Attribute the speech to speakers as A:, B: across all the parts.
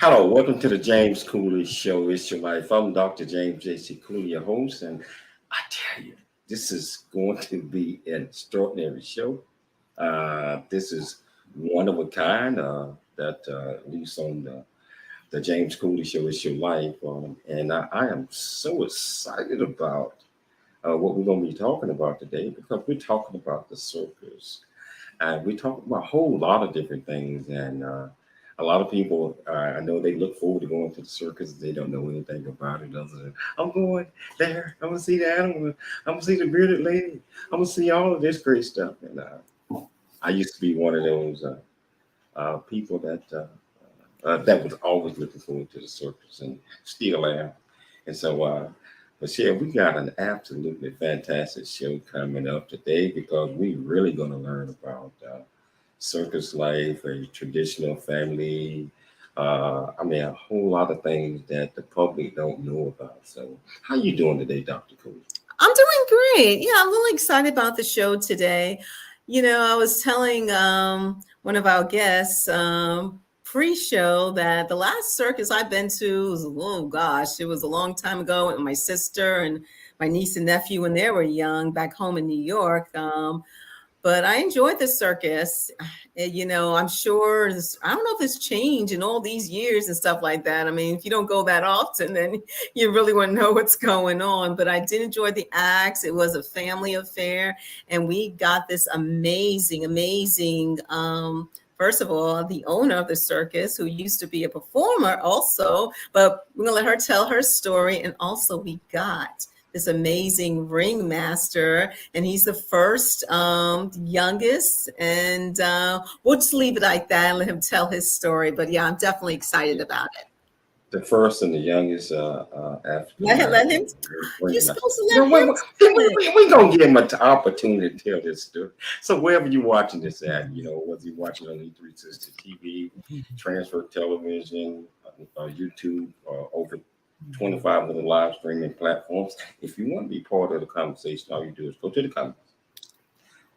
A: Hello, welcome to the James Cooley Show. It's your life. I'm Dr. James J.C. Cooley, your host, and I tell you, this is going to be an extraordinary show. This is one of a kind that at least on the James Cooley Show, it's your life, and I am so excited about what we're going to be talking about today because we're talking about the circus. And we talk about a whole lot of different things. And a lot of people, I know they look forward to going to the circus. They don't know anything about it other than, I'm going there. I'm going to see the animal. I'm going to see the bearded lady. I'm going to see all of this great stuff. And I used to be one of those people that was always looking forward to the circus and still am. And so, but yeah, we got an absolutely fantastic show coming up today because we really going to learn about circus life, a traditional family. I mean, a whole lot of things that the public don't know about. So, how you doing today, Dr. Cooley?
B: I'm doing great. Yeah, I'm really excited about the show today. I was telling one of our guests pre-show that the last circus I've been to was, oh gosh, it was a long time ago with my sister and my niece and nephew when they were young back home in New York. But I enjoyed the circus. I'm sure, I don't know if it's changed in all these years and stuff like that. I mean, if you don't go that often, then you really wouldn't know what's going on. But I did enjoy the acts. It was a family affair. And we got this amazing, first of all, the owner of the circus, who used to be a performer also, but we're going to let her tell her story. And also we got this amazing ringmaster, and he's the first, youngest, and we'll just leave it like that and let him tell his story. But yeah, I'm definitely excited about it.
A: The first and the youngest African.
B: Let him. You're supposed to let him.
A: We're going to give him an opportunity to tell this story. So wherever you're watching this at, whether you're watching on E360 TV, transfer television, YouTube, or over 25 other live streaming platforms. If you want to be part of the conversation, all you do is go to the comments,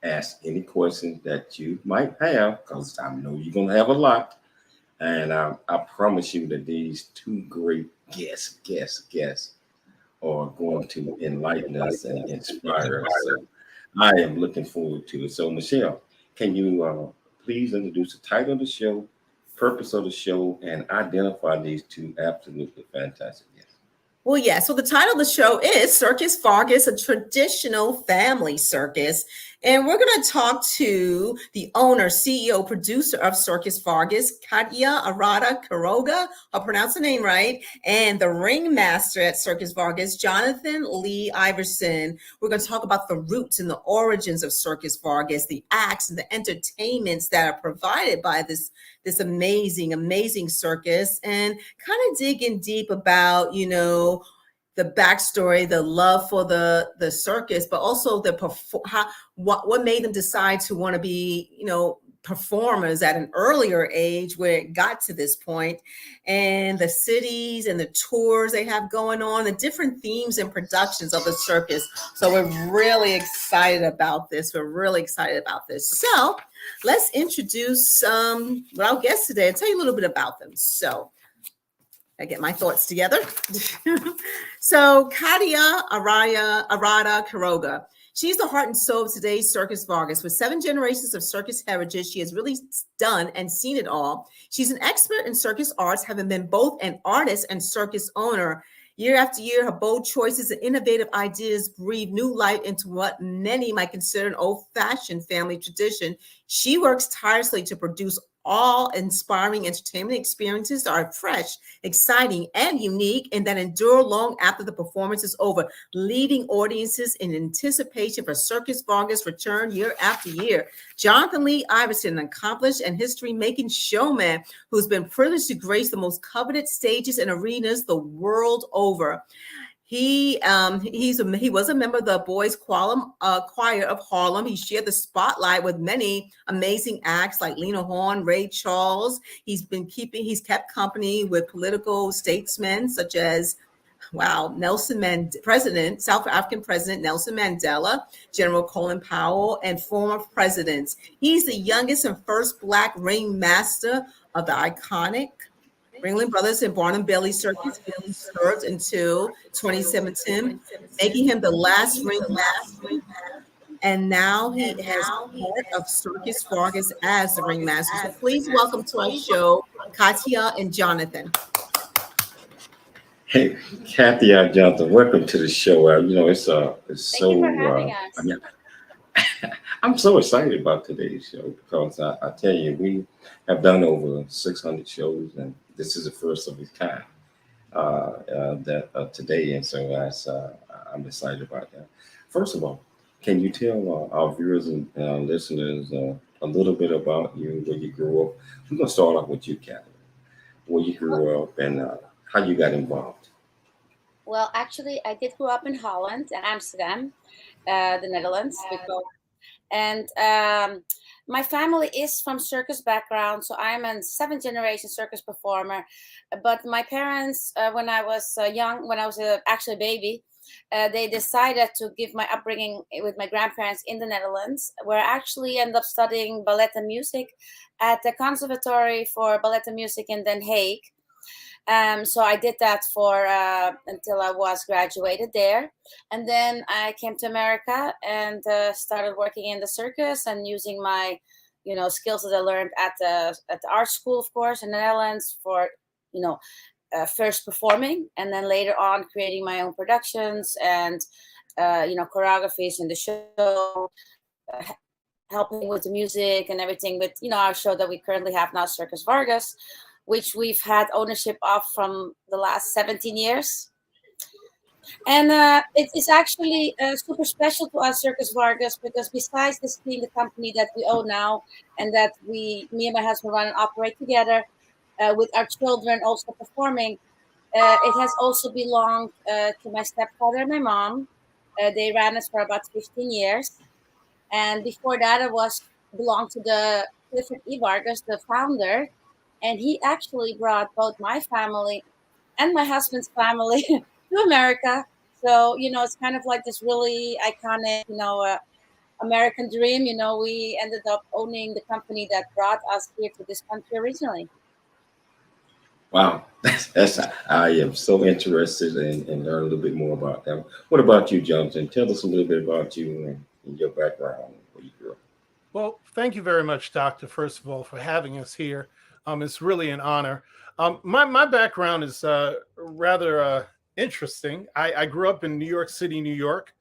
A: ask any questions that you might have, because I know you're going to have a lot. And I promise you that these two great guests are going to enlighten us and inspire us. So I am looking forward to it. So, Michelle, can you please introduce the title of the show, purpose of the show, and identify these two absolutely fantastic guests?
B: Well, yeah. So the title of the show is Circus Vargas, a traditional family circus. And we're going to talk to the owner, CEO, producer of Circus Vargas, Katya Arata Quiroga. I'll pronounce the name right. And the ringmaster at Circus Vargas, Johnathan Lee Iverson. We're going to talk about the roots and the origins of Circus Vargas, the acts and the entertainments that are provided by this amazing circus, and kind of digging deep about, the backstory, the love for the circus, but also what made them decide to want to be, performers at an earlier age where it got to this point, and the cities and the tours they have going on, the different themes and productions of the circus. So we're really excited about this. So let's introduce our guests today and tell you a little bit about them. So I get my thoughts together. So Katya Arata Quiroga. She's the heart and soul of today's Circus Vargas. With 7 generations of circus heritage, she has really done and seen it all. She's an expert in circus arts, having been both an artist and circus owner. Year after year, her bold choices and innovative ideas breathe new life into what many might consider an old-fashioned family tradition. She works tirelessly to produce awe-inspiring entertainment experiences that are fresh, exciting, and unique, and that endure long after the performance is over, leading audiences in anticipation for Circus Vargas' return year after year. Johnathan Lee Iverson, an accomplished and history-making showman who's been privileged to grace the most coveted stages and arenas the world over. He was a member of the Boys Choir of Harlem. He shared the spotlight with many amazing acts like Lena Horne, Ray Charles. He's kept company with political statesmen such as South African President Nelson Mandela, General Colin Powell, and former presidents. He's the youngest and first Black ringmaster of the iconic Ringling Brothers and Barnum Bailey Circus. He served until 2017, making him the last ringmaster. And now he has part of Circus Vargas as the ringmaster. So please welcome to our show, Katya and Johnathan.
A: Hey, Katya, Johnathan, welcome to the show. It's
C: Thank you for having
A: I
C: us.
A: mean, I'm so excited about today's show because I tell you, we have done over 600 shows, and this is the first of its kind that today, and so I'm excited about that. First of all, can you tell our viewers and listeners a little bit about you, where you grew up? We're gonna start off with you, Kathy. Where you
C: Well,
A: grew up and how you got involved.
C: well, actually, I did grow up in Holland and Amsterdam, the Netherlands. And my family is from circus background, so I'm a seventh generation circus performer. But my parents, when I was young, when I was actually a baby, they decided to give my upbringing with my grandparents in the Netherlands, where I actually ended up studying ballet and music at the Conservatory for Ballet and Music in Den Haag. So I did that for until I was graduated there, and then I came to America and started working in the circus and using my, skills that I learned at the art school, of course, in the Netherlands for, you know, first performing, and then later on creating my own productions and, choreographies in the show, uh, helping with the music and everything with, our show that we currently have now, Circus Vargas, which we've had ownership of from the last 17 years. And it is actually super special to us, Circus Vargas, because besides this being the company that we own now and that me and my husband run and operate together with our children also performing, it has also belonged to my stepfather and my mom. They ran us for about 15 years. And before that, it was belonged to the Clifford E. Vargas, the founder, and he actually brought both my family and my husband's family to America. So it's kind of like this really iconic, American dream. We ended up owning the company that brought us here to this country originally.
A: Wow, that's I am so interested in learn a little bit more about them. What about you, Jonathan? Tell us a little bit about you and your background, where you grew up.
D: Well, thank you very much, Doctor, first of all, for having us here. It's really an honor. My background is rather interesting. I grew up in New York City, New York.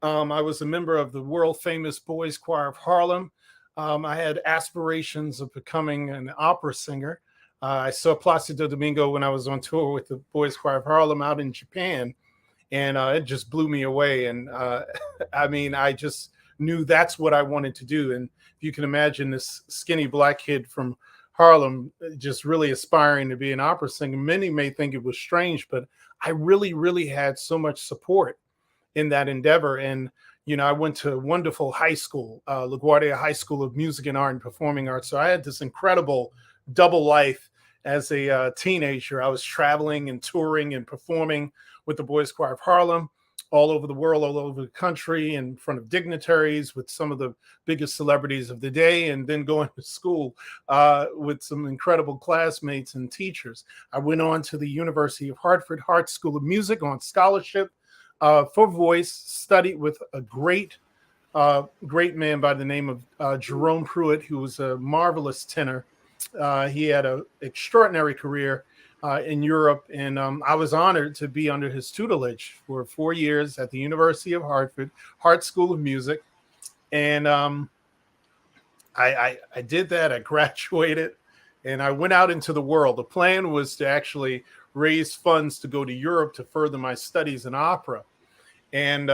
D: I was a member of the world famous Boys Choir of Harlem. I had aspirations of becoming an opera singer. I saw Placido Domingo when I was on tour with the Boys Choir of Harlem out in Japan, and it just blew me away. And I mean, I just knew that's what I wanted to do. And if you can imagine this skinny black kid from Harlem, just really aspiring to be an opera singer, many may think it was strange, but I really, really had so much support in that endeavor. And I went to a wonderful high school, LaGuardia High School of Music and Art and Performing Arts. So I had this incredible double life as a teenager. I was traveling and touring and performing with the Boys Choir of Harlem all over the world, all over the country, in front of dignitaries with some of the biggest celebrities of the day, and then going to school with some incredible classmates and teachers. I went on to the University of Hartford Hart School of Music on scholarship for voice, studied with a great man by the name of Jerome Pruitt, who was a marvelous tenor. He had an extraordinary career in Europe, and I was honored to be under his tutelage for 4 years at the University of Hartford, Hart School of Music. And I did that. I graduated, and I went out into the world. The plan was to actually raise funds to go to Europe to further my studies in opera. And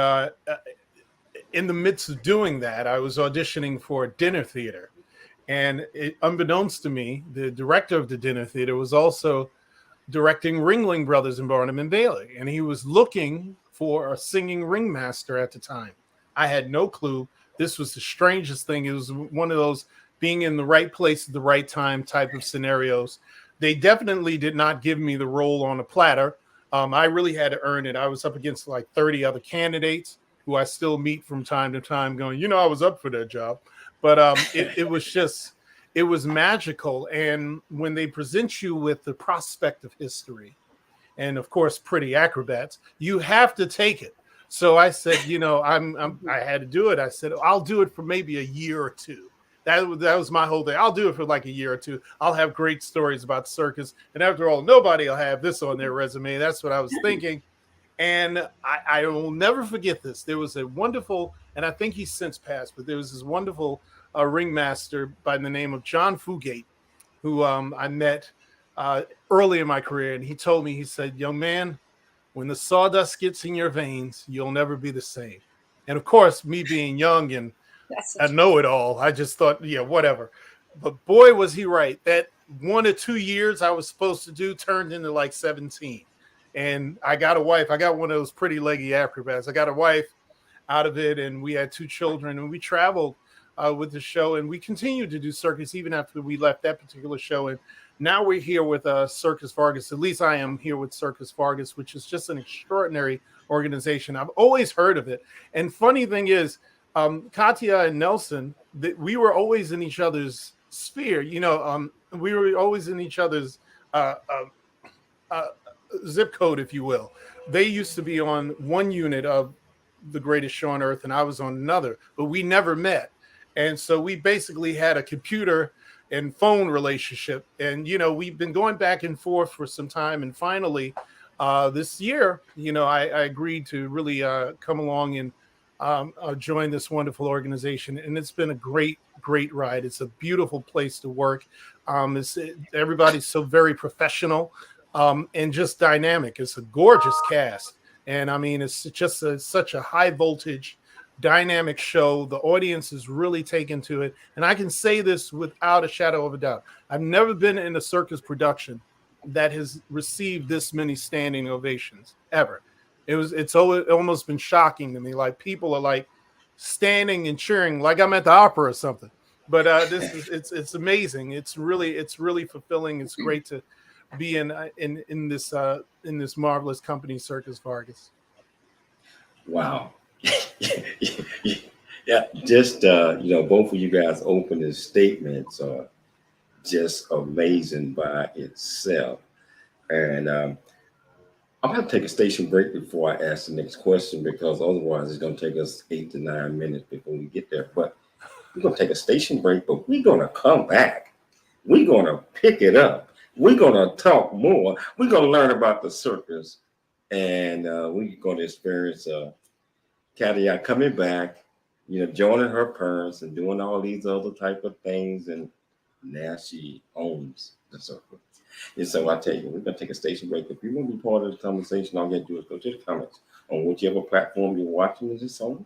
D: in the midst of doing that, I was auditioning for a dinner theater. And unbeknownst to me, the director of the dinner theater was also directing Ringling Brothers and Barnum and Bailey. And he was looking for a singing ringmaster at the time. I had no clue. This was the strangest thing. It was one of those being in the right place at the right time type of scenarios. They definitely did not give me the role on a platter. I really had to earn it. I was up against like 30 other candidates who I still meet from time to time going, I was up for that job. But it was just, it was magical. And when they present you with the prospect of history, and of course, pretty acrobats, you have to take it. So I said, I had to do it. I said, I'll do it for maybe a year or two. That was my whole thing. I'll do it for like a year or two. I'll have great stories about circus. And after all, nobody will have this on their resume. That's what I was thinking. And I will never forget this. There was a wonderful, and I think he's since passed, but there was this wonderful ringmaster by the name of John Fugate, who I met early in my career. And he told me, he said, young man, when the sawdust gets in your veins, you'll never be the same. And of course, me being young and I know it all, I just thought, yeah, whatever. But boy, was he right. That 1 or 2 years I was supposed to do turned into like 17. And I got a wife. I got one of those pretty leggy acrobats. I got a wife out of it, and we had 2 children, and we traveled with the show, and we continued to do circus even after we left that particular show. And now we're here with Circus Vargas. At least I am here with Circus Vargas, which is just an extraordinary organization. I've always heard of it. And funny thing is, Katya and Nelson, we were always in each other's sphere. We were always in each other's zip code, if you will. They used to be on one unit of The Greatest Show on Earth, and I was on another, but we never met. And so we basically had a computer and phone relationship. And, we've been going back and forth for some time. And finally, this year, I agreed to really come along and join this wonderful organization. And it's been a great ride. It's a beautiful place to work. Everybody's so very professional and just dynamic. It's a gorgeous cast. And I mean, it's just such a high voltage, dynamic show. The audience is really taken to it. And I can say this without a shadow of a doubt. I've never been in a circus production that has received this many standing ovations ever. It's almost been shocking to me. Like, people are like standing and cheering like I'm at the opera or something. But it's amazing. It's really fulfilling. It's great to be in this marvelous company, Circus Vargas.
A: Wow. Yeah, just both of you guys' opening statements are just amazing by itself. And I'm going to take a station break before I ask the next question, because otherwise it's going to take us 8 to 9 minutes before we get there. But we're going to take a station break, but we're going to come back. We're going to pick it up. We're going to talk more. We're going to learn about the circus, and we're going to experience Katya coming back, joining her parents and doing all these other type of things, and now she owns the circus. And so I tell you, we're going to take a station break. If you want to be part of the conversation, all you have to do is go to the comments on whichever platform you're watching this on,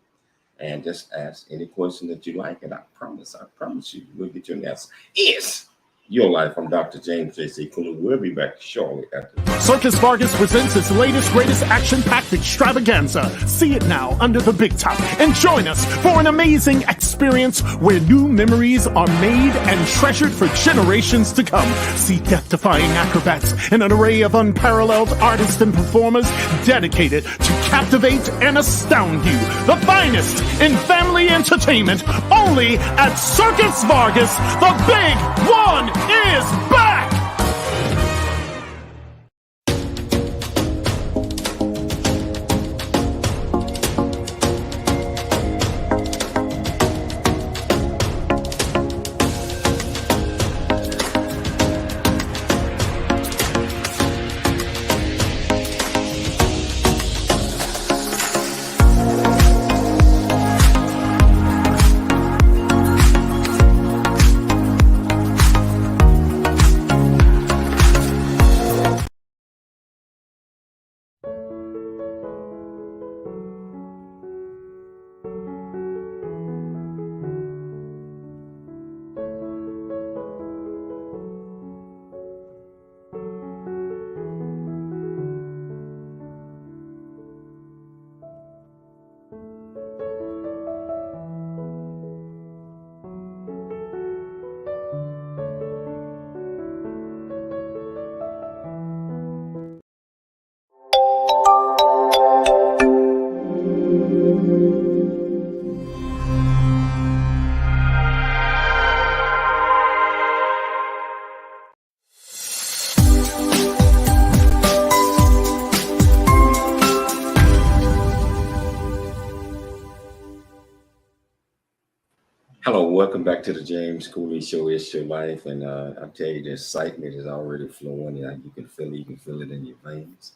A: and just ask any question that you like, and I promise you, we'll get your answer. It's Your Life. I'm Dr. James J.C. Cooley. We'll be back shortly after.
E: Circus Vargas presents its latest, greatest action-packed extravaganza. See it now under the big top, and join us for an amazing experience where new memories are made and treasured for generations to come. See death-defying acrobats and an array of unparalleled artists and performers dedicated to captivate and astound you. The finest in family entertainment, only at Circus Vargas. The big one is back!
A: Hello, welcome back to the James Cooley Show. It's your life, and I tell you, the excitement is already flowing. You can feel it. You can feel it in your veins.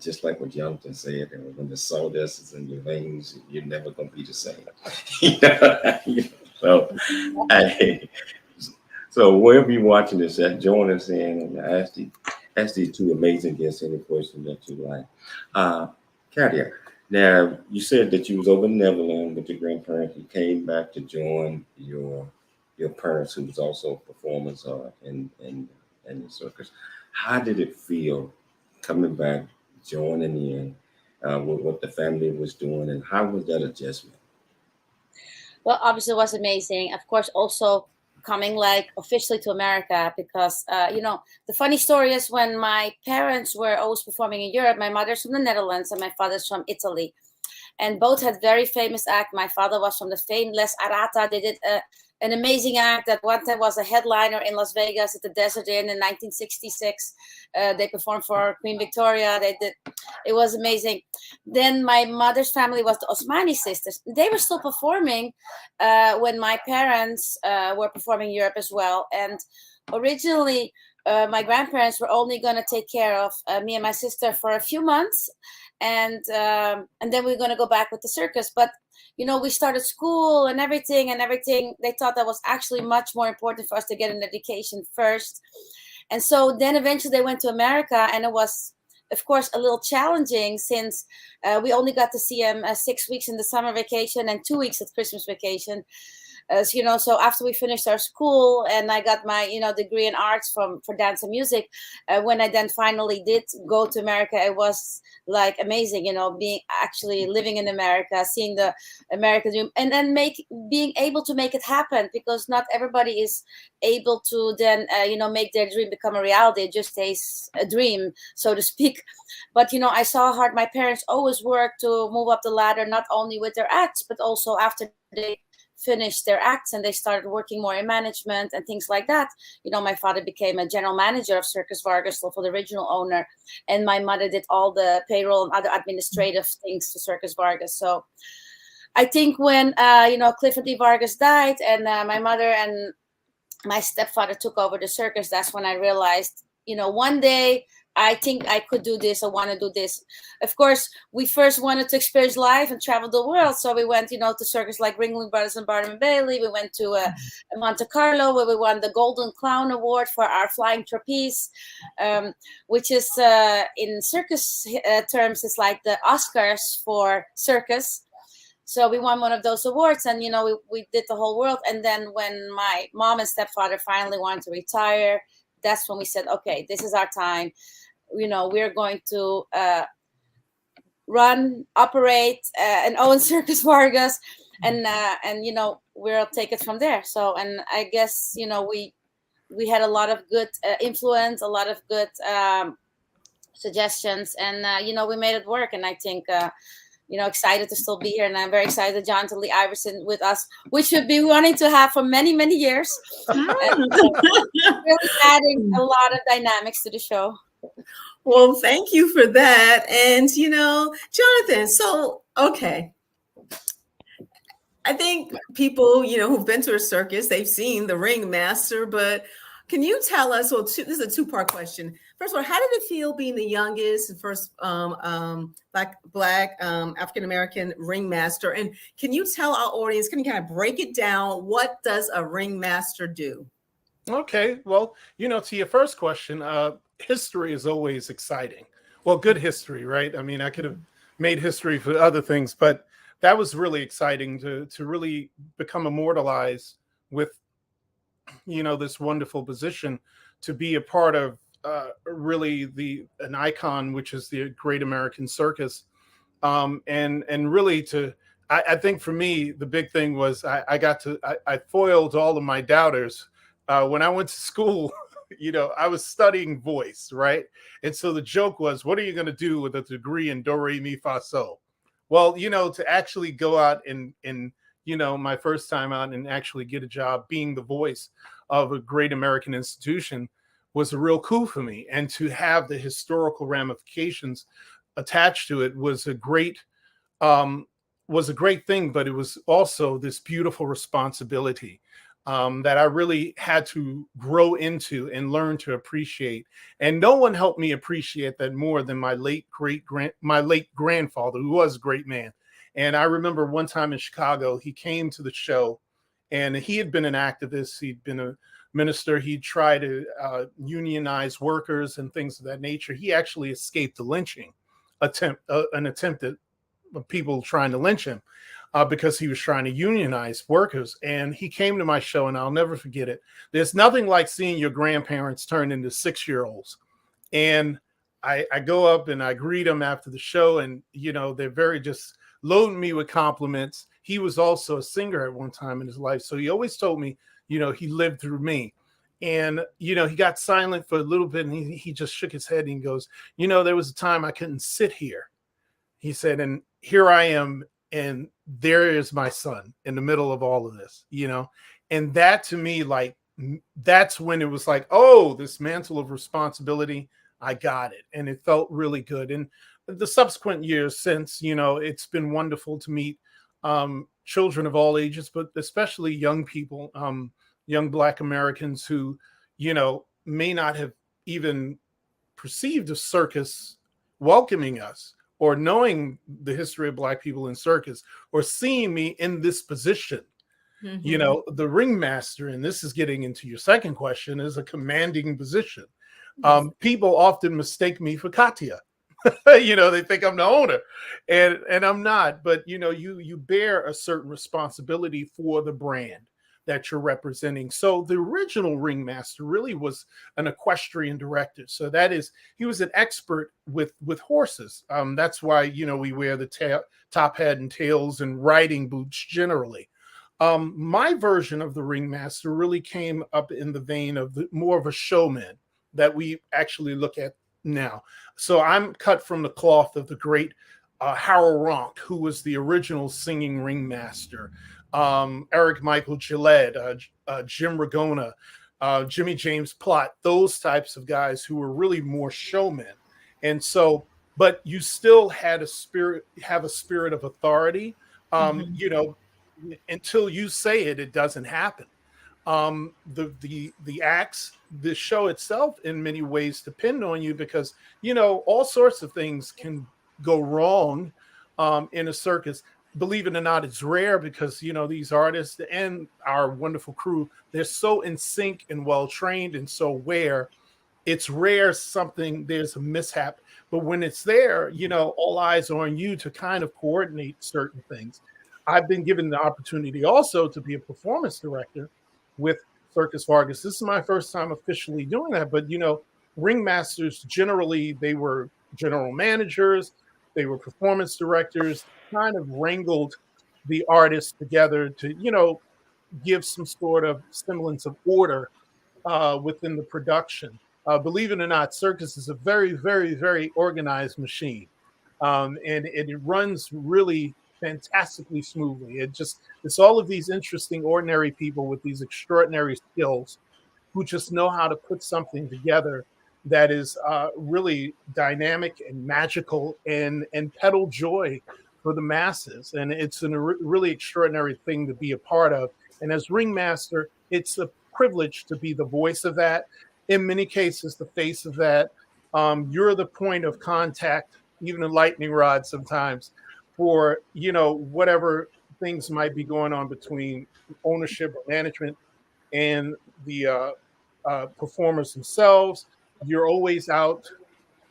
A: Just like what Jonathan said, and when the sawdust is in your veins, you're never gonna be the same. So, hey, so wherever you're watching this, join us in and ask these two amazing guests any question that you like. Katya, now you said that you was over in Netherlands with your grandparents. You came back to join your parents, who was also performers in the circus. How did it feel coming back, joining in with what the family was doing, and how was that adjustment?
C: Well, obviously, it was amazing. Of course, also coming like officially to America because the funny story is when my parents were always performing in Europe. My mother's from the Netherlands and my father's from Italy, and both had very famous act. My father was from the famous Arata. They did an amazing act that one time was a headliner in Las Vegas at the Desert Inn in 1966. They performed for Queen Victoria. It was amazing. Then my mother's family was the Osmani sisters. They were still performing when my parents were performing in Europe as well. And originally, my grandparents were only going to take care of me and my sister for a few months, and then we are going to go back with the circus. But we started school and everything. They thought that was actually much more important for us to get an education first. And so then eventually they went to America, and it was, of course, a little challenging since we only got to see him 6 weeks in the summer vacation and 2 weeks at Christmas vacation. So after we finished our school and I got my, degree in arts for dance and music, when I then finally did go to America, it was like amazing, being actually living in America, seeing the American dream, and then being able to make it happen, because not everybody is able to then, make their dream become a reality. It just stays a dream, so to speak. But, I saw how hard my parents always worked to move up the ladder, not only with their acts, but also after they finished their acts and they started working more in management and things like that. My father became a general manager of Circus Vargas, so for the original owner, and my mother did all the payroll and other administrative things to Circus Vargas. So I think when Clifford D. Vargas died and my mother and my stepfather took over the circus, that's when I realized, one day I think I could do this. I want to do this. Of course, we first wanted to experience life and travel the world. So we went, to circus like Ringling Brothers and Barnum and Bailey. We went to Monte Carlo, where we won the Golden Clown Award for our flying trapeze, which is in circus terms, is like the Oscars for circus. So we won one of those awards, and we did the whole world. And then when my mom and stepfather finally wanted to retire, that's when we said, okay, this is our time. We're going to run, operate, and own Circus Vargas, and we'll take it from there. So, and I guess we had a lot of good influence, a lot of good suggestions, and we made it work. And I think excited to still be here, and I'm very excited that Johnathan Lee Iverson with us, which we've been wanting to have for many, many years. And, really adding a lot of dynamics to the show.
B: Well, thank you for that. And, Johnathan, so, okay. I think people, who've been to a circus, they've seen the Ringmaster, but can you tell us, this is a two-part question. First of all, how did it feel being the youngest and first black African-American Ringmaster? And can you tell our audience, can you kind of break it down? What does a Ringmaster do?
D: Okay, well, to your first question, history is always exciting. Well, good history, right? I mean, I could have made history for other things, but that was really exciting to really become immortalized with, this wonderful position, to be a part of really an icon, which is the Great American Circus. And really I think for me, the big thing was I foiled all of my doubters. When I went to school, I was studying voice, right? And so the joke was, what are you going to do with a degree in do, re, mi, fa, sol? Well, to actually go out and my first time out and actually get a job being the voice of a great American institution was a real coup for me. And to have the historical ramifications attached to it was a great was a great thing, but it was also this beautiful responsibility that I really had to grow into and learn to appreciate. And no one helped me appreciate that more than my late grandfather, who was a great man. And I remember one time in Chicago, he came to the show, and he had been an activist. He'd been a minister. He'd tried to unionize workers and things of that nature. He actually escaped the lynching an attempt at people trying to lynch him because he was trying to unionize workers. And he came to my show, and I'll never forget it. There's nothing like seeing your grandparents turn into 6-year-olds. And I go up and I greet them after the show, and they're very just loading me with compliments. He was also a singer at one time in his life, so he always told me, he lived through me. And he got silent for a little bit, and he just shook his head and he goes, there was a time I couldn't sit here. He said, and here I am, and there is my son in the middle of all of this, and that to me, like, that's when it was like, oh, this mantle of responsibility, I got it. And it felt really good. And the subsequent years since, it's been wonderful to meet children of all ages, but especially young people, young Black Americans who, may not have even perceived a circus welcoming us, or knowing the history of Black people in circus, or seeing me in this position. Mm-hmm. The ringmaster, and this is getting into your second question, is a commanding position. Yes. People often mistake me for Katya. They think I'm the owner, and I'm not. But you bear a certain responsibility for the brand that you're representing. So the original ringmaster really was an equestrian director. So that is, he was an expert with horses. That's why we wear the top hat and tails and riding boots generally. My version of the ringmaster really came up in the vein of more of a showman that we actually look at now. So I'm cut from the cloth of the great Harold Ronk, who was the original singing ringmaster. Eric Michael Gillette, Jim Ragona, Jimmy James Plott, those types of guys who were really more showmen. And so, but you still have a spirit of authority. Until you say it, it doesn't happen. The acts, the show itself in many ways depend on you, because, all sorts of things can go wrong in a circus. Believe it or not, it's rare, because, these artists and our wonderful crew, they're so in sync and well-trained and so aware. It's rare there's a mishap, but when it's there, all eyes are on you to kind of coordinate certain things. I've been given the opportunity also to be a performance director with Circus Vargas. This is my first time officially doing that, but ringmasters generally, they were general managers, they were performance directors, kind of wrangled the artists together to give some sort of semblance of order within the production. Believe it or not, circus is a very, very, very organized machine, and it runs really fantastically smoothly. It's all of these interesting, ordinary people with these extraordinary skills who just know how to put something together that is really dynamic and magical and peddle joy for the masses. And it's a really extraordinary thing to be a part of. And as ringmaster, it's a privilege to be the voice of that. In many cases, the face of that. You're the point of contact, even a lightning rod sometimes, for whatever things might be going on between ownership or management and the performers themselves. You're always out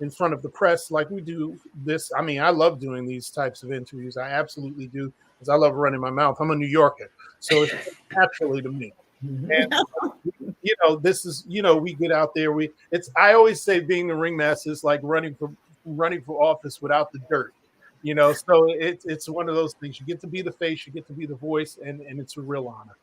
D: in front of the press, like we do this. I mean, I love doing these types of interviews. I absolutely do, because I love running my mouth. I'm a New Yorker, so it's naturally to me. And this is, we get out there. I always say being the ringmaster is like running for office without the dirt. So it's one of those things. You get to be the face, you get to be the voice, and it's a real honor.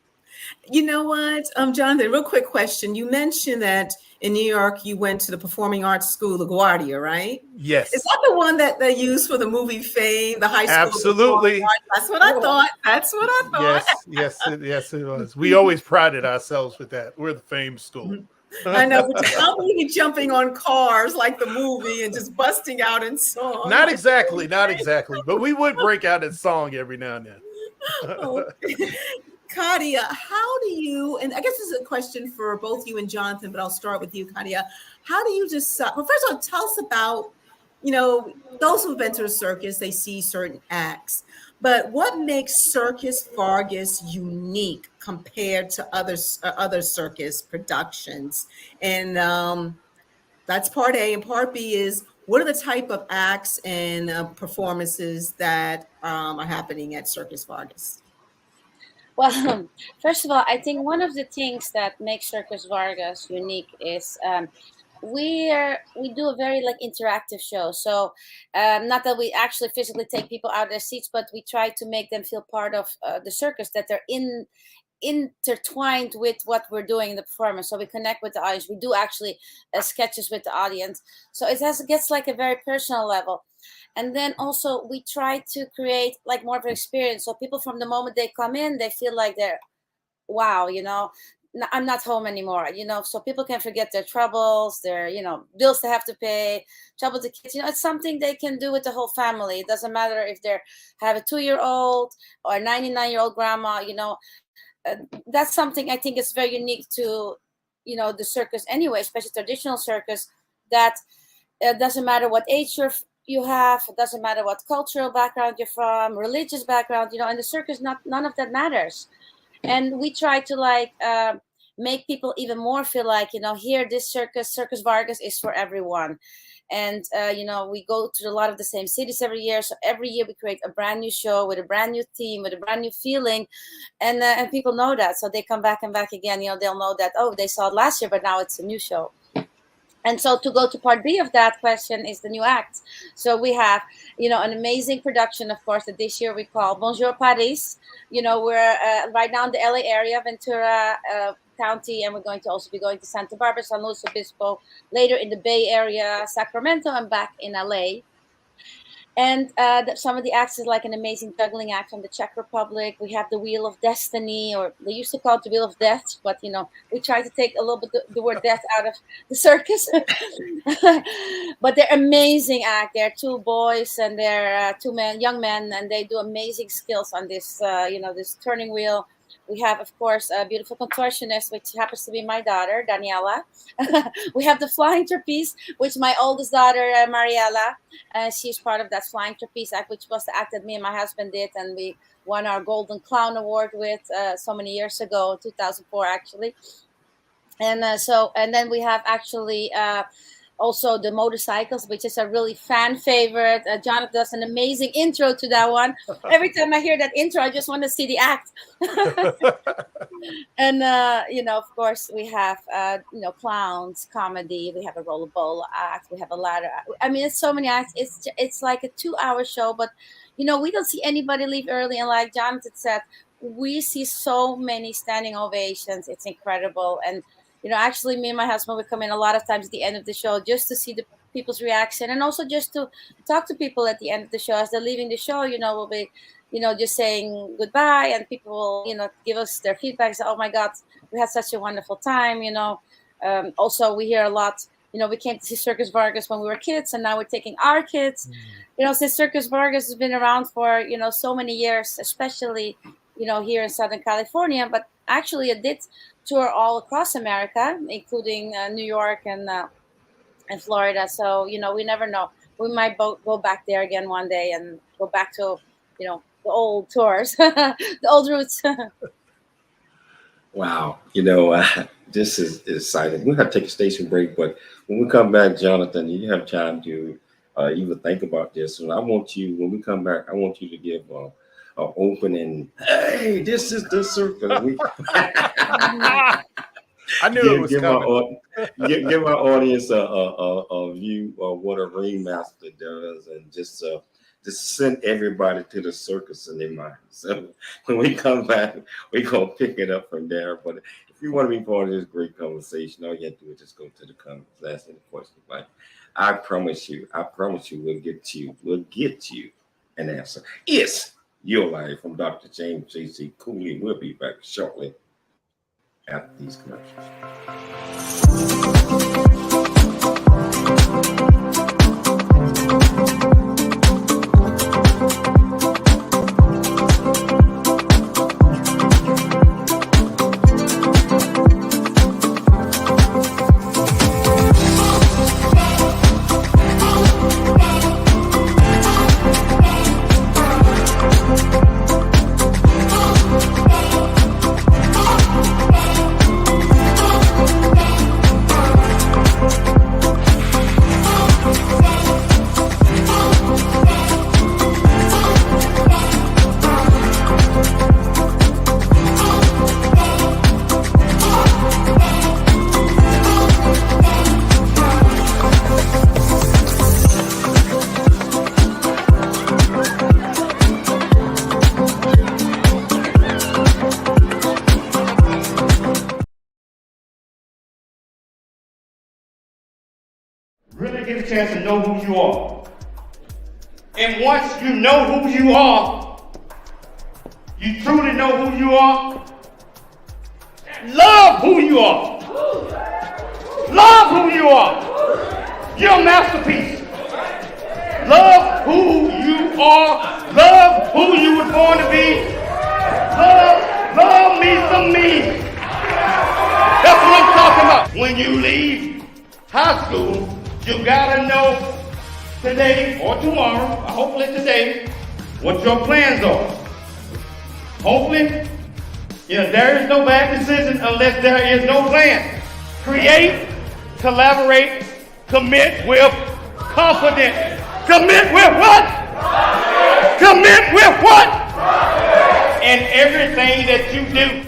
B: You know what, Jonathan, real quick question. You mentioned that in New York, you went to the Performing Arts School, LaGuardia, right?
D: Yes.
B: Is that the one that they used for the movie Fame, the high school?
D: Absolutely.
B: That's what I thought. That's what I thought.
D: Yes, it was. We always prided ourselves with that. We're the Fame School.
B: I know, but I don't believe in jumping on cars like the movie and just busting out in song.
D: Not exactly, not exactly, but we would break out in song every now and then.
B: Okay. Katya, how do you, and I guess this is a question for both you and Johnathan, but I'll start with you, Katya. How do you decide? Well, first of all, tell us about, those who've been to a circus, they see certain acts, but what makes Circus Vargas unique compared to other circus productions? And that's part A. And part B is, what are the type of acts and performances that are happening at Circus Vargas?
C: Well, first of all, I think one of the things that makes Circus Vargas unique is we do a very like interactive show. So not that we actually physically take people out of their seats, but we try to make them feel part of the circus, that they're intertwined with what we're doing in the performance. So we connect with the audience. We do actually sketches with the audience. So it gets like a very personal level. And then also we try to create like more of an experience. So people from the moment they come in, they feel like they're, wow, I'm not home anymore, so people can forget their troubles, their, bills they have to pay, trouble to kids, it's something they can do with the whole family. It doesn't matter if they have a 2-year-old or a 99-year-old grandma, that's something I think is very unique to, the circus anyway, especially traditional circus, that it doesn't matter what age you have, it doesn't matter what cultural background you're from, religious background, in the circus, none of that matters. And we try to make people even more feel like, here, this Circus Vargas is for everyone. And, we go to a lot of the same cities every year. So every year we create a brand new show with a brand new theme, with a brand new feeling. And people know that. So they come back and back again. They'll know that, oh, they saw it last year, but now it's a new show. And so to go to part B of that question is the new act. So we have, an amazing production, of course, that this year we call Bonjour Paris. We're right now in the LA area, Ventura County, and we're going to also be going to Santa Barbara, San Luis Obispo, later in the Bay Area, Sacramento, and back in LA. And some of the acts is like an amazing juggling act from the Czech Republic. We have the Wheel of Destiny, or they used to call it the Wheel of Death, but we try to take a little bit the word death out of the circus. But they're amazing act. They're two boys and they're young men, and they do amazing skills on this, this turning wheel. We have, of course, a beautiful contortionist, which happens to be my daughter, Daniela. We have the flying trapeze, which my oldest daughter, Mariela, she's part of that flying trapeze act, which was the act that me and my husband did, and we won our Golden Clown Award with so many years ago, 2004 actually. And then we have actually also the motorcycles, which is a really fan favorite. Johnathan does an amazing intro to that one. Every time I hear that intro, I just want to see the act. And of course, we have clowns, comedy. We have a rollerball act. We have a ladder act. I mean, it's so many acts. It's like a 2-hour show, but we don't see anybody leave early. And like Johnathan said, we see so many standing ovations. It's incredible. And actually, me and my husband would come in a lot of times at the end of the show just to see the people's reaction, and also just to talk to people at the end of the show as they're leaving the show. We'll be, just saying goodbye, and people will, give us their feedback. Say, oh my God, we had such a wonderful time. Also we hear a lot. We came to see Circus Vargas when we were kids, and now we're taking our kids. Since Circus Vargas has been around for so many years, especially here in Southern California, but actually it did tour all across America, including New York and Florida. So we never know. We might go back there again one day and go back to the old tours, the old roots.
A: Wow. This is exciting. We're going to take a station break, but when we come back, Johnathan, you have time to even think about this. And when we come back, I want you to give an opening. Hey, this is the circus.
D: I knew it was coming.
A: Give our audience a view of what a ringmaster does, and just send everybody to the circus in their mind. So when we come back, we're going to pick it up from there. But if you want to be part of this great conversation, all you have to do is just go to the comments, ask any questions. Like, I promise you, we'll get you an answer. It's Your Life from Dr. James J.C. Cooley. We'll be back shortly. after these commercials.
F: Really get a chance to know who you are. And once you know who you are, you truly know who you are, love who you are. Love who you are. You're a masterpiece. Love who you are. Love who you were born to be. Love me some me. That's what I'm talking about. When you leave high school, you gotta know today or tomorrow, or hopefully today, what your plans are. Hopefully, there is no bad decision unless there is no plan. Create, collaborate, commit with confidence. Commit with what? Commit with what? In everything that you do.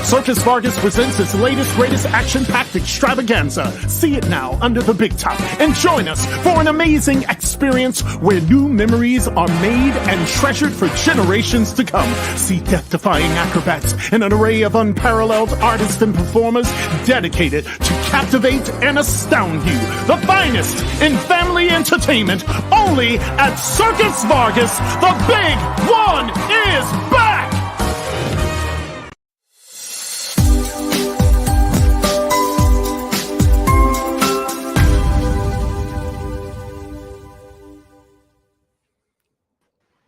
E: Circus Vargas presents its latest, greatest action-packed extravaganza. See it now under the big top and join us for an amazing experience where new memories are made and treasured for generations to come. See death-defying acrobats and an array of unparalleled artists and performers dedicated to captivate and astound you. The finest in family entertainment, only at Circus Vargas. The big one is back!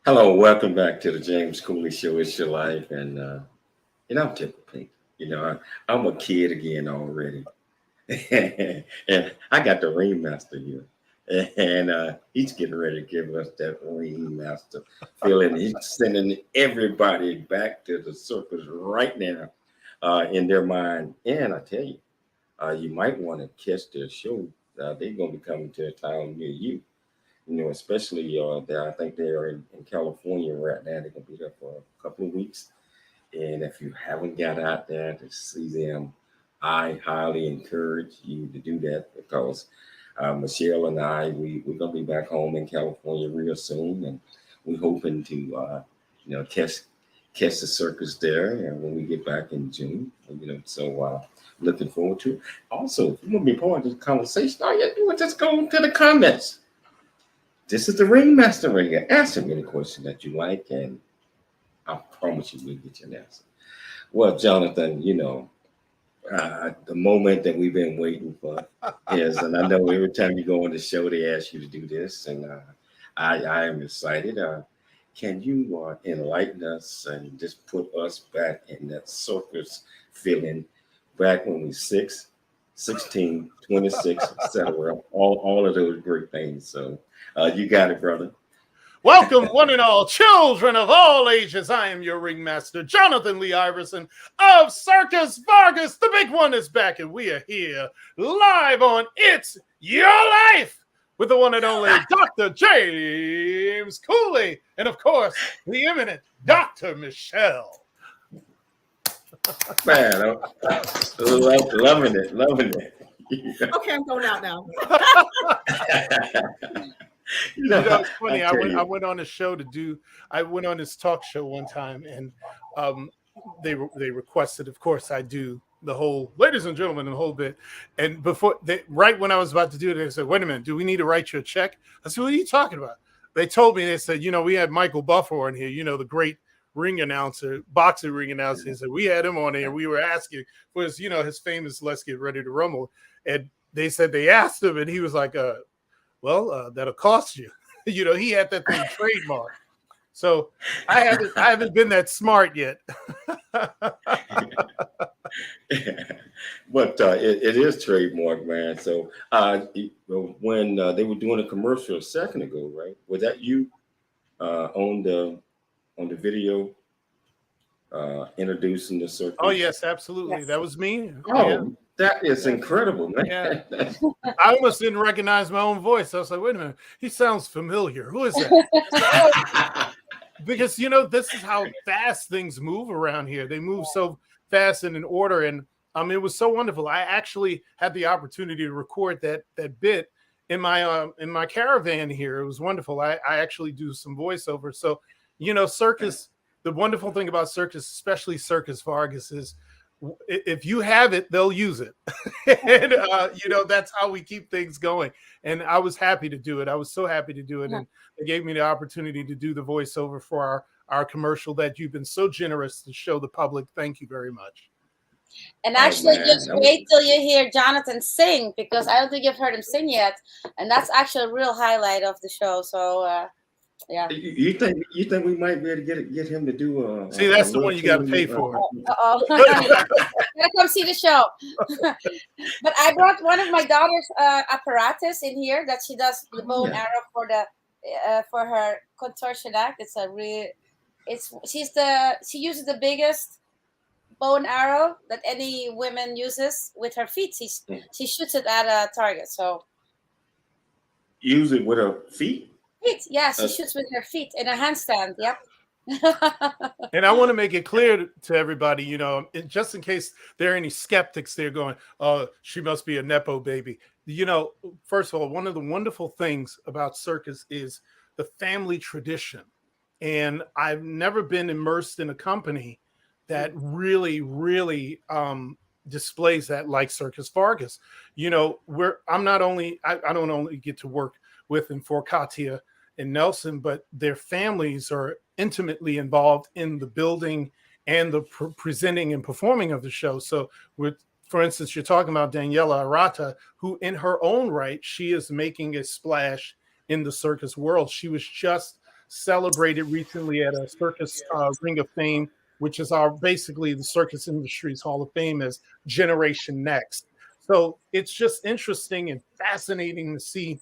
A: Hello, welcome back to the James Cooley Show. It's your life, and I'm tickled pink. I'm a kid again already, and I got the Ringmaster here, and he's getting ready to give us that Ringmaster feeling. He's sending everybody back to the circus right now, in their mind. And I tell you, you might want to catch their show. They're going to be coming to a town near you. Especially I think they're in California right now. They're going to be there for a couple of weeks. And if you haven't got out there to see them, I highly encourage you to do that, because Michelle and I, we're going to be back home in California real soon. And we're hoping to, catch the circus there, and when we get back in June, so looking forward to it. Also, if you want to be part of the conversation, all you have to do is just go to the comments. This is the Ringmaster right here. Ask him any question that you like, and I promise you we'll get you an answer. Well, Johnathan, the moment that we've been waiting for is, and I know every time you go on the show, they ask you to do this, and I am excited. Can you enlighten us and just put us back in that circus feeling back when we were 6, 16, 26, etc. All of those great things. So you got it, brother.
D: Welcome, one and all, children of all ages. I am your Ringmaster, Johnathan Lee Iverson of Circus Vargas. The big one is back, and we are here live on It's Your Life with the one and only Dr. James Cooley, and of course, the eminent Dr. Michelle.
A: Man, loving it. Yeah.
B: Okay, I'm going out now.
D: You know, it's funny.
A: I tell
D: I
A: you.
D: went on a show to do. I went on this talk show one time, and they requested, of course, I do the whole "ladies and gentlemen" and the whole bit. And right when I was about to do it, they said, "Wait a minute, do we need to write you a check?" I said, "What are you talking about?" They told me, they said, we had Michael Buffer on here, the great ring announcer, boxing ring announcer. They said we had him on here. We were asking for his famous "Let's Get Ready to Rumble," and they said they asked him, and he was like, well, that'll cost you." He had that thing trademarked. So I haven't been that smart yet.
A: But it is trademark, man. So when they were doing a commercial a second ago, right? Was that you on the video introducing the circus?
D: Oh yes, absolutely.
C: Yes.
D: That was me.
A: Oh,
D: Yeah.
A: that is incredible, man.
D: Yeah. I almost didn't recognize my own voice. I was like, wait a minute, he sounds familiar. Who is that? Because this is how fast things move around here. They move so fast and in order, and it was so wonderful. I actually had the opportunity to record that bit in my caravan here. It was wonderful. I actually do some voiceover. So circus. The wonderful thing about circus, especially Circus Vargas, is if you have it, they'll use it. And that's how we keep things going. And I was happy to do it. I was so happy to do it. And they gave me the opportunity to do the voiceover for our commercial that you've been so generous to show the public. Thank you very much.
C: And actually,
A: man.
C: just wait till you hear Johnathan sing, because I don't think you've heard him sing yet, and that's actually a real highlight of the show. So, yeah.
A: You think we might be able to get him to do
D: See, that's the one you got to pay for.
C: Uh-oh. Gotta come see the show. But I brought one of my daughter's apparatus in here that she does the bow and arrow for her contortion act. She uses the biggest bow and arrow that any woman uses with her feet. She shoots it at a target. So
A: use it with her feet.
C: Yeah, she shoots with her feet in a handstand. Yep.
D: And I want to make it clear to everybody, just in case there are any skeptics there going, "Oh, she must be a Nepo baby." First of all, one of the wonderful things about circus is the family tradition. And I've never been immersed in a company that really, really displays that like Circus Vargas. I don't only get to work with and for Katya and Nelson, but their families are intimately involved in the building and the presenting and performing of the show. So for instance, you're talking about Daniela Arata, who in her own right, she is making a splash in the circus world. She was just celebrated recently at a Circus Ring of Fame, which is basically the circus industry's Hall of Fame, as Generation Next. So it's just interesting and fascinating to see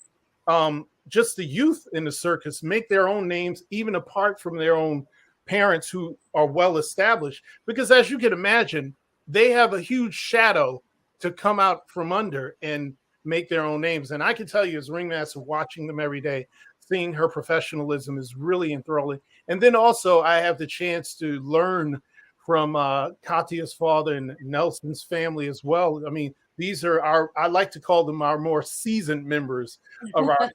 D: just the youth in the circus make their own names, even apart from their own parents who are well established. Because as you can imagine, they have a huge shadow to come out from under and make their own names. And I can tell you, as Ringmaster, watching them every day, seeing her professionalism is really enthralling. And then also I have the chance to learn from Katya's father and Nelson's family as well. I mean, these are I like to call them our more seasoned members of our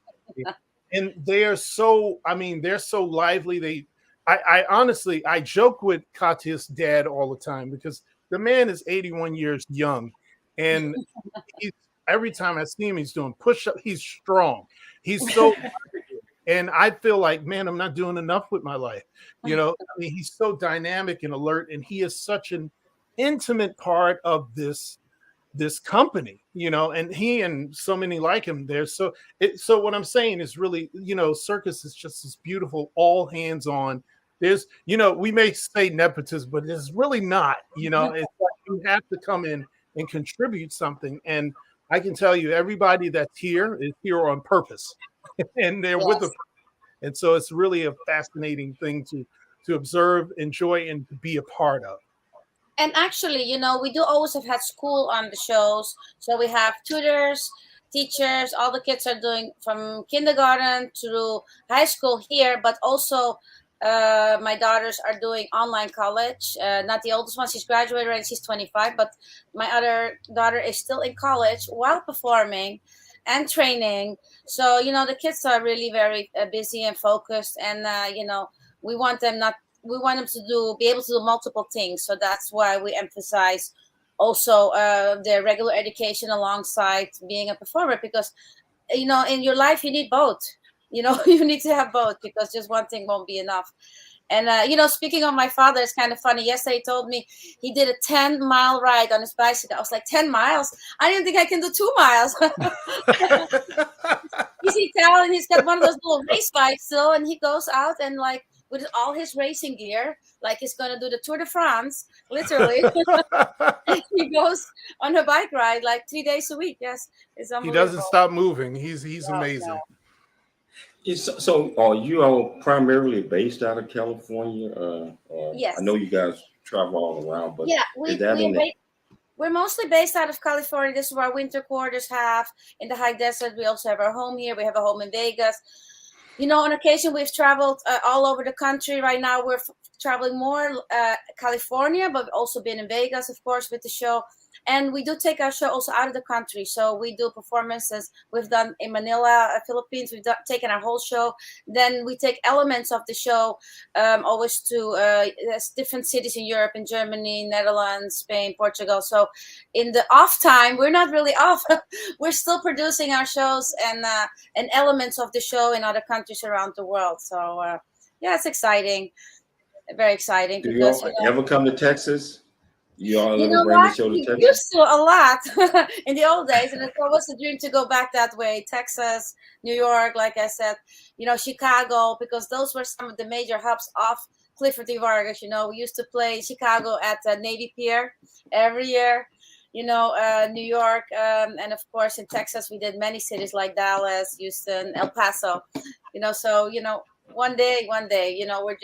D: and they're so lively. I honestly, I joke with Katya's dad all the time because the man is 81 years young, and every time I see him, he's doing push-up. He's strong. He's so, and I feel like, man, I'm not doing enough with my life. He's so dynamic and alert, and he is such an intimate part of this company, and he and so many like him there. So what I'm saying is really, circus is just this beautiful, all hands on. There's, we may say nepotism, but it's really not, it's like you have to come in and contribute something. And I can tell you, everybody that's here is here on purpose and they're with us. And so it's really a fascinating thing to observe, enjoy, and to be a part of.
C: And actually, we do always have had school on the shows. So we have tutors, teachers, all the kids are doing from kindergarten to high school here, but also My daughters are doing online college. Not the oldest one; she's graduated and she's 25. But my other daughter is still in college while performing and training. So the kids are really very busy and focused, and we want them not. We want them to be able to do multiple things. So that's why we emphasize also their regular education alongside being a performer, because in your life you need both. You need to have both, because just one thing won't be enough. And speaking of my father, it's kind of funny. Yesterday he told me he did a 10-mile ride on his bicycle. I was like, 10 miles? I didn't think I can do 2 miles. He's Italian. He's got one of those little race bikes still, and he goes out and like with all his racing gear, like he's gonna do the Tour de France, literally. He goes on a bike ride like 3 days a week. Yes, it's
D: He
C: unbelievable.
D: doesn't stop moving. He's amazing.
A: So are you all primarily based out of California?
C: Yes.
A: I know you guys travel all around, but
C: Yeah,
A: is that in the
C: we're mostly based out of California. This is where our winter quarters have. In the high desert, we also have our home here. We have a home in Vegas. On occasion, we've traveled all over the country. Right now, we're traveling more California, but we've also been in Vegas, of course, with the show. And we do take our show also out of the country. So we do performances. We've done in Manila, Philippines. We've taken our whole show. Then we take elements of the show always to different cities in Europe, in Germany, Netherlands, Spain, Portugal. So in the off time, we're not really off. We're still producing our shows and elements of the show in other countries around the world. So yeah, it's exciting. Very exciting.
A: Do you all ever come to Texas? You all
C: You
A: ever
C: know
A: bring the
C: what?
A: show to
C: We
A: Texas?
C: used to a lot in the old days, and it's always a dream to go back that way. Texas, New York, like I said, Chicago, because those were some of the major hubs of Clifford D. Vargas. We used to play Chicago at Navy Pier every year. New York, and of course in Texas we did many cities like Dallas, Houston, El Paso. So one day, we're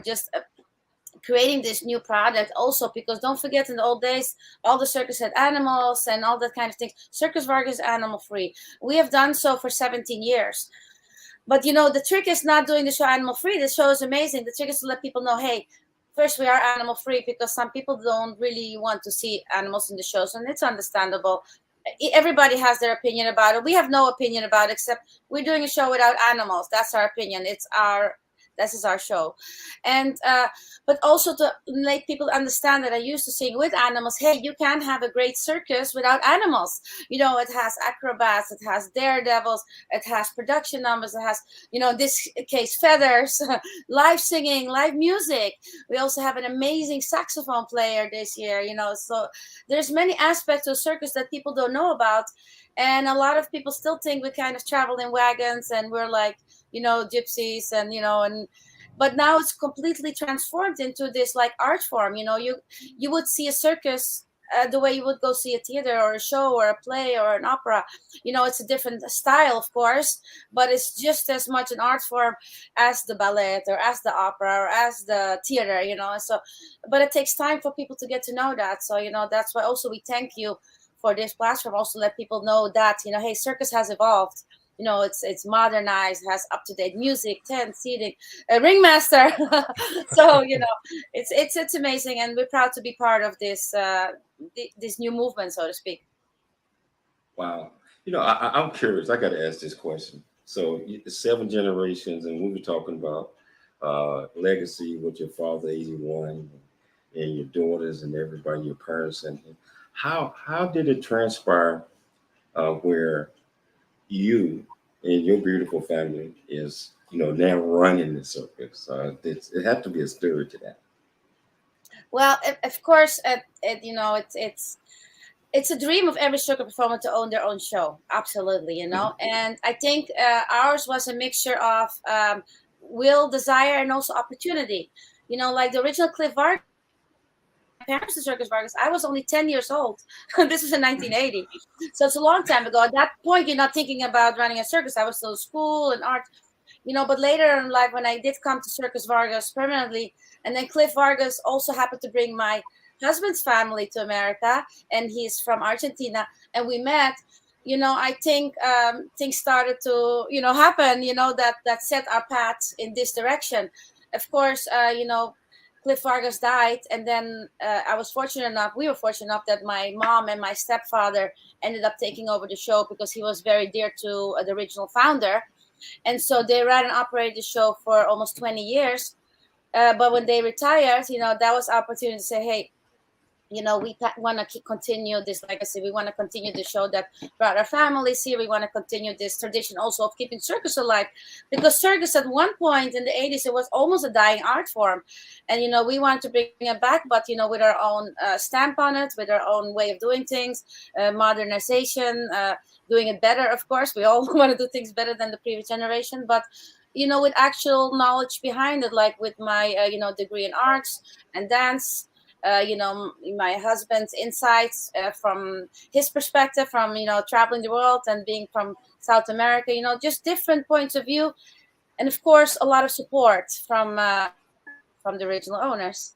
C: just creating this new product also, because don't forget, in the old days all the circus had animals and all that kind of things. Circus Vargas is animal free. We have done so for 17 years, but the trick is not doing the show animal free. The show is amazing. The trick is to let people know, hey, first, we are animal free, because some people don't really want to see animals in the shows, and it's understandable. Everybody has their opinion about it. We have no opinion about it, except we're doing a show without animals. That's our opinion. This is our show. And but also to make people understand that I used to sing with animals. Hey, you can have a great circus without animals. It has acrobats, it has daredevils, it has production numbers, it has, in this case, feathers, live singing, live music. We also have an amazing saxophone player this year, so there's many aspects of circus that people don't know about. And a lot of people still think we kind of travel in wagons and we're like, gypsies and but now it's completely transformed into this like art form. You would see a circus the way you would go see a theater or a show or a play or an opera. It's a different style, of course, but it's just as much an art form as the ballet or as the opera or as the theater. So, but it takes time for people to get to know that. So that's why also we thank you for this platform, also let people know that hey, circus has evolved. It's modernized, has up-to-date music, tent, seating, a ringmaster. So it's amazing, and we're proud to be part of this this new movement, so to speak.
A: Wow. I'm curious. I got to ask this question. So 7 generations, and we were talking about legacy with your father, 81, and your daughters and everybody, your parents, and how did it transpire where you and your beautiful family is now running the circus? It had to be a story to that.
C: Well, of course, it's a dream of every circus performer to own their own show. Absolutely, and I think ours was a mixture of will, desire, and also opportunity. Like the original Cliff Vargas, parents to Circus Vargas, I was only 10 years old. This was in 1980. So it's a long time ago. At that point, you're not thinking about running a circus. I was still in school and art, but later in life, when I did come to Circus Vargas permanently, and then Cliff Vargas also happened to bring my husband's family to America, and he's from Argentina, and we met. I think things started to, happen, that set our path in this direction. Of course, Cliff Vargas died, and then we were fortunate enough that my mom and my stepfather ended up taking over the show because he was very dear to the original founder. And so they ran and operated the show for almost 20 years. But when they retired, that was our opportunity to say, hey, we want to continue this legacy. We want to continue to show that brought our families here. We want to continue this tradition also of keeping circus alive, because circus at one point in the 80s, it was almost a dying art form. And, we wanted to bring it back, but, with our own stamp on it, with our own way of doing things, modernization, doing it better, of course. We all want to do things better than the previous generation, but, with actual knowledge behind it, like with my, degree in arts and dance, my husband's insights from his perspective, from traveling the world and being from South America, just different points of view, and of course a lot of support from the original owners.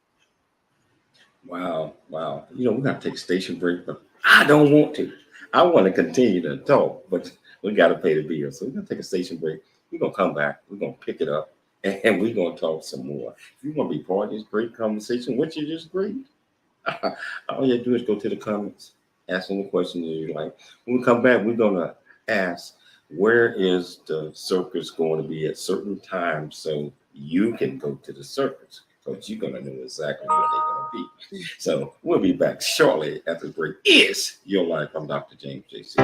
A: Wow. We're gonna take a station break, but I don't want to. I want to continue to talk, but we got to pay the bill, so we're gonna take a station break. We're gonna come back. We're gonna pick it up. And we're going to talk some more. If you want to be part of this great conversation, which is just great, all you have to do is go to the comments, ask any questions you like. When we come back, we're going to ask, where is the circus going to be at certain times so you can go to the circus, because you're going to know exactly where they're going to be. So we'll be back shortly after the break. It's Your Life. I'm Dr. James J.C.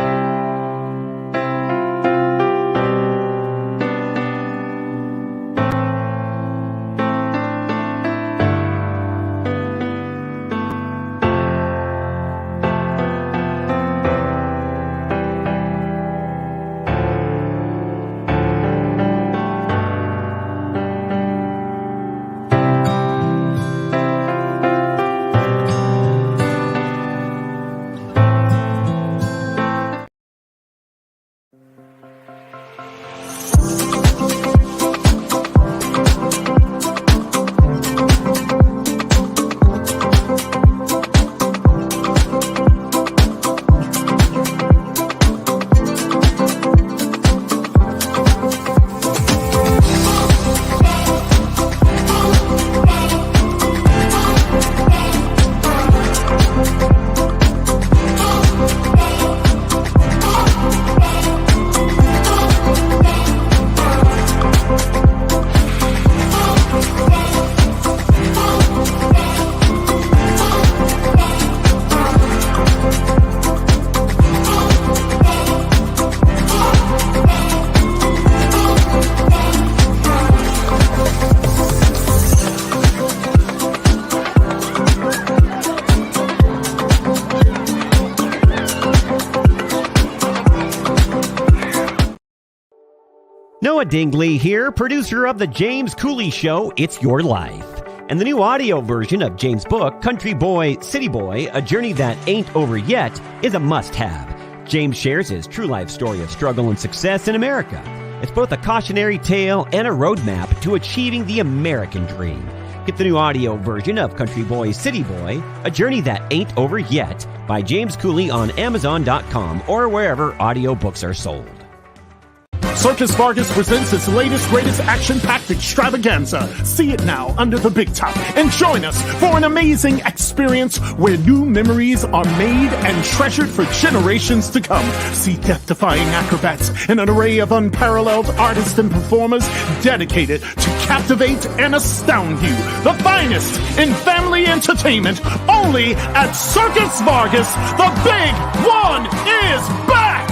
G: Noah Dingley here, producer of The James Cooley Show, It's Your Life. And the new audio version of James' book, Country Boy, City Boy, A Journey That Ain't Over Yet, is a must-have. James shares his true life story of struggle and success in America. It's both a cautionary tale and a roadmap to achieving the American dream. Get the new audio version of Country Boy, City Boy, A Journey That Ain't Over Yet by James Cooley on Amazon.com or wherever audiobooks are sold.
E: Circus Vargas presents its latest, greatest action-packed extravaganza. See it now under the big top and join us for an amazing experience where new memories are made and treasured for generations to come. See death-defying acrobats and an array of unparalleled artists and performers dedicated to captivate and astound you. The finest in family entertainment, only at Circus Vargas. The big one is back!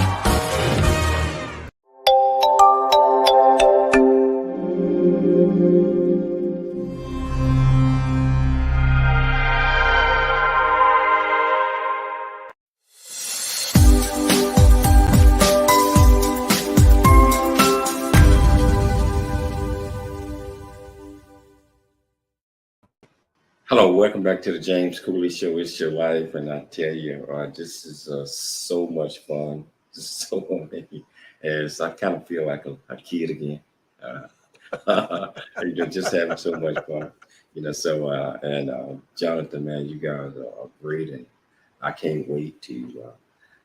A: Hello, welcome back to the James Cooley Show. It's Your Life, and I tell you, this is so much fun. So many, as I kind of feel like a kid again. Just having so much fun, and Johnathan, man, you guys are great, and I can't wait to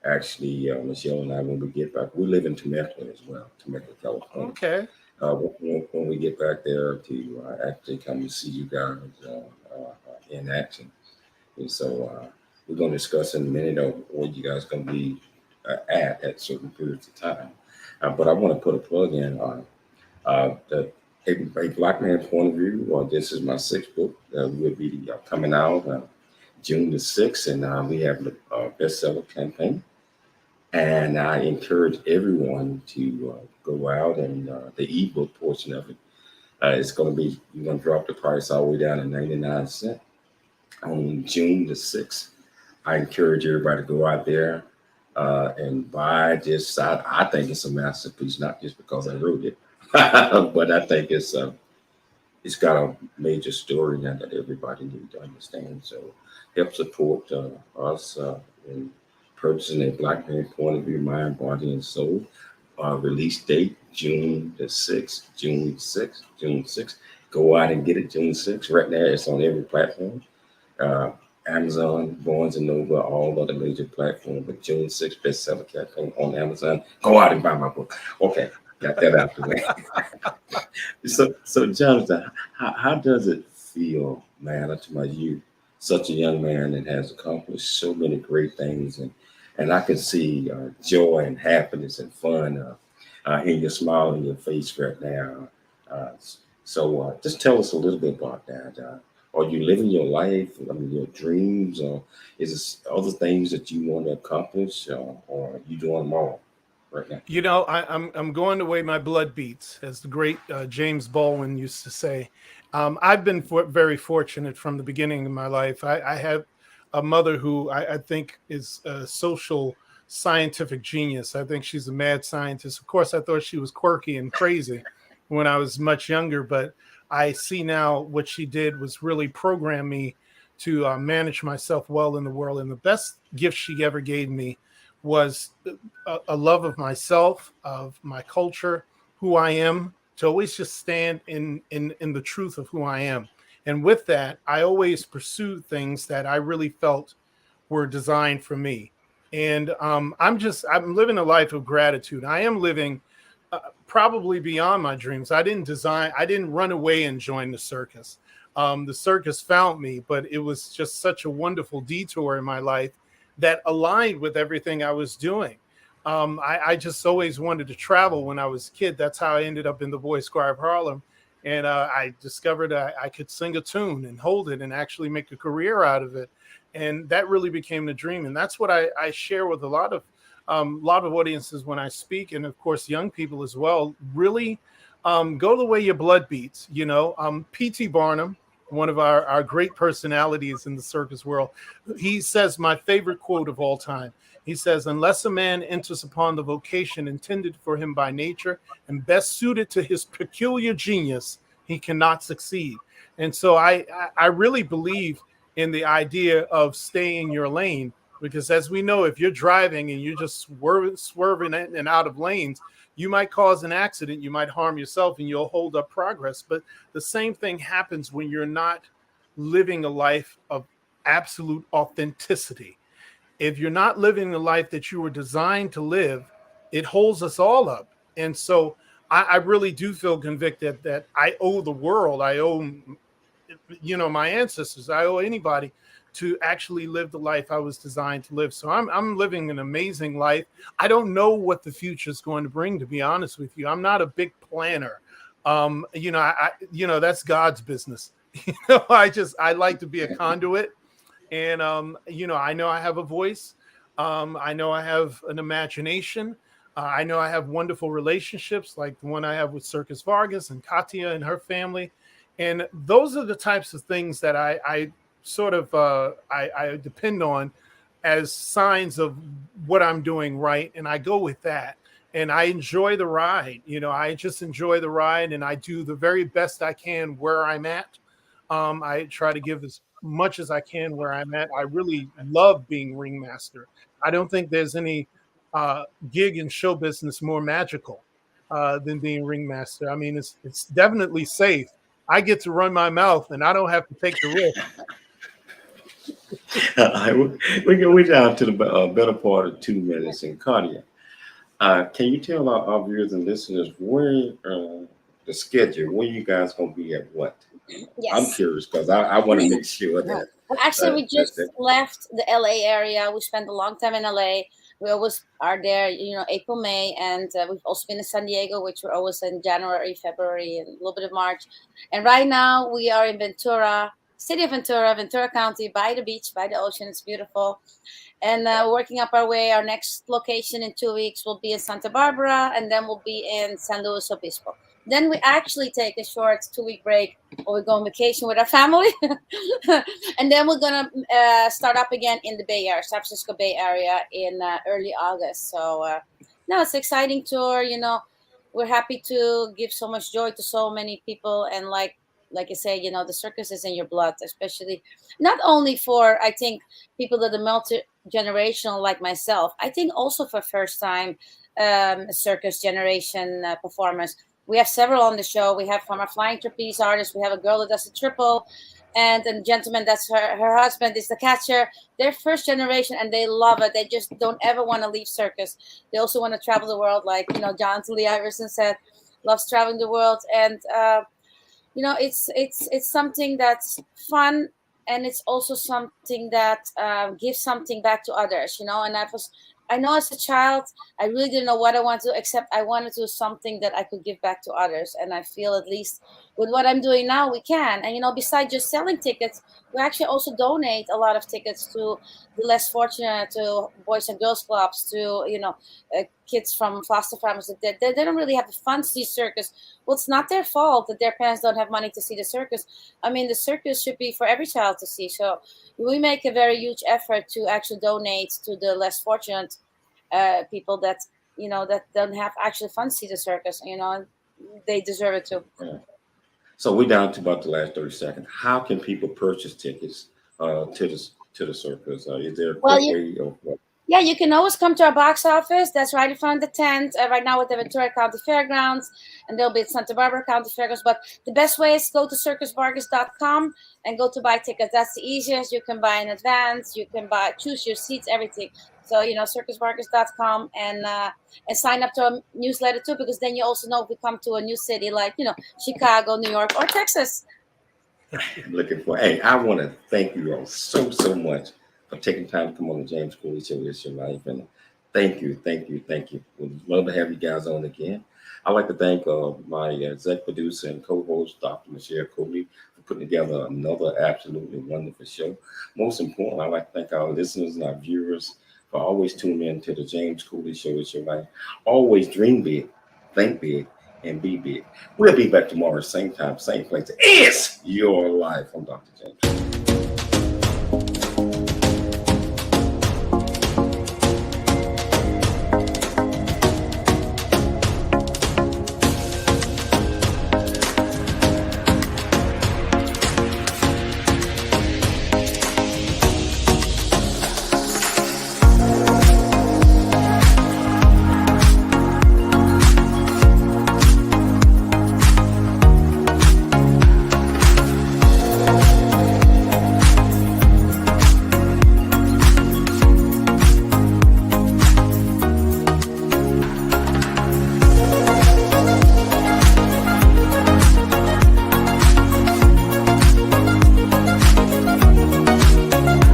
A: Actually, Michelle and I, when we get back, we live in Temecula as well, Temecula, California.
D: Okay.
A: When we get back there to actually come and see you guys in action. And so we're going to discuss in a minute of where you guys going to be at certain periods of time. But I want to put a plug in on the a Black Man Point of View. This is my sixth book that will be coming out June the 6th, and we have the bestseller campaign. And I encourage everyone to go out and the ebook portion of it. It's going to be, you're going to drop the price all the way down to 99 cents on June the 6th. I encourage everybody to go out there and buy this. I think it's a masterpiece, not just because I wrote it, but I think it's got a major story now that everybody needs to understand. So help support us in purchasing a Black Man Point of View, Mind, Body, and Soul. Release date, June the 6th, June 6th, June 6th. Go out and get it June 6th. Right now, it's on every platform. Amazon, Barnes & Noble, all other major platforms. But June 6th, bestseller campaign on Amazon. Go out and buy my book. Okay, got that out the way. So Johnathan, how does it feel, man, up to my youth? Such a young man that has accomplished so many great things, and I can see joy and happiness and fun in your smile on your face right now. So just tell us a little bit about that. Are you living your life, I mean, your dreams, or is it other things that you want to accomplish, or are you doing them all right now?
D: You know, I'm going the way my blood beats, as the great James Baldwin used to say. I've been very fortunate from the beginning of my life. I have a mother who I think is a social scientific genius. I think she's a mad scientist. Of course, I thought she was quirky and crazy when I was much younger, but I see now what she did was really program me to manage myself well in the world. And the best gift she ever gave me was a love of myself, of my culture, who I am, to always just stand in the truth of who I am. And with that, I always pursued things that I really felt were designed for me. And I'm living a life of gratitude. I am living probably beyond my dreams. I didn't run away and join the circus. The circus found me, but it was just such a wonderful detour in my life that aligned with everything I was doing. I just always wanted to travel when I was a kid. That's how I ended up in the Boy Squire of Harlem. And I discovered I could sing a tune and hold it and actually make a career out of it. And that really became the dream. And that's what I share with a lot of audiences when I speak, and of course young people as well. Really go the way your blood beats. You know, P.T. Barnum, one of our great personalities in the circus world, he says my favorite quote of all time. He says, "Unless a man enters upon the vocation intended for him by nature and best suited to his peculiar genius, he cannot succeed." And so I really believe in the idea of stay in your lane. Because as we know, if you're driving and you're just swerving in and out of lanes, you might cause an accident, you might harm yourself, and you'll hold up progress. But the same thing happens when you're not living a life of absolute authenticity. If you're not living the life that you were designed to live, it holds us all up. And so I really do feel convicted that I owe the world, I owe, my ancestors, I owe anybody to actually live the life I was designed to live. So I'm living an amazing life. I don't know what the future is going to bring, to be honest with you. I'm not a big planner. That's God's business. I like to be a conduit. And, I know I have a voice. I know I have an imagination. I know I have wonderful relationships like the one I have with Circus Vargas and Katya and her family. And those are the types of things that I depend on as signs of what I'm doing right. And I go with that. And I enjoy the ride. I just enjoy the ride, and I do the very best I can where I'm at. I try to give as much as I can where I'm at. I really love being ringmaster. I don't think there's any gig in show business more magical than being ringmaster. I mean, it's definitely safe. I get to run my mouth, and I don't have to take the risk.
A: We're down to the better part of 2 minutes. And Katya, can you tell our viewers and listeners where the schedule, where you guys gonna be at what? I'm
C: Yes.
A: curious because I want to make sure that
C: Well, actually, we just
A: that
C: left the LA area. We spent a long time in LA. We always are there, April, May, and we've also been in San Diego, which we're always in January, February, and a little bit of March. And right now, we are in Ventura, city of Ventura, Ventura County, by the beach, by the ocean. It's beautiful. And working up our way. Our next location in 2 weeks will be in Santa Barbara, and then we'll be in San Luis Obispo. Then we actually take a short 2 week break, or we go on vacation with our family, and then we're gonna start up again in the Bay Area, San Francisco Bay Area, in early August. So no, it's an exciting tour. We're happy to give so much joy to so many people, and like I say, the circus is in your blood, especially not only for, I think, people that are multi-generational like myself. I think also for first time circus generation performers. We have several on the show. We have from a flying trapeze artist. We have a girl that does a triple, and a gentleman that's her husband is the catcher. They're first generation and they love it. They just don't ever want to leave circus. They also want to travel the world, like Johnathan Lee Iverson said, loves traveling the world. And it's something that's fun, and it's also something that gives something back to others. And I know as a child, I really didn't know what I wanted to do, except I wanted to do something that I could give back to others. And I feel, at least with what I'm doing now, we can. And besides just selling tickets, we actually also donate a lot of tickets to the less fortunate, to boys and girls clubs, to kids from foster families that they don't really have the funds to see circus. Well, it's not their fault that their parents don't have money to see the circus. I mean, the circus should be for every child to see. So we make a very huge effort to actually donate to the less fortunate people that that don't have actually funds to see the circus. They deserve it too.
A: yeah. So we're down to about the last 30 seconds. How can people purchase tickets to the circus? Is there a
C: Well,
A: quick way of what?
C: Yeah, you can always come to our box office. That's right in front of the tent. Right now with the Ventura County Fairgrounds, and they'll be at Santa Barbara County Fairgrounds. But the best way is go to circusvargas.com and go to buy tickets. That's the easiest. You can buy in advance. You can choose your seats, everything. So circusvargas.com and sign up to our newsletter too, because then you also know if we come to a new city like Chicago, New York, or Texas.
A: Looking for. Hey, I want to thank you all so much for taking time to come on the James Cooley Show. It's your life, and thank you. We'd love to have you guys on again. I'd like to thank my exec producer and co-host, Dr. Michelle Cooley, for putting together another absolutely wonderful show. Most importantly, I'd like to thank our listeners and our viewers for always tuning in to the James Cooley Show. It's your life. Always dream big, think big, and be big. We'll be back tomorrow, same time, same place. It's your life. I'm Dr. James.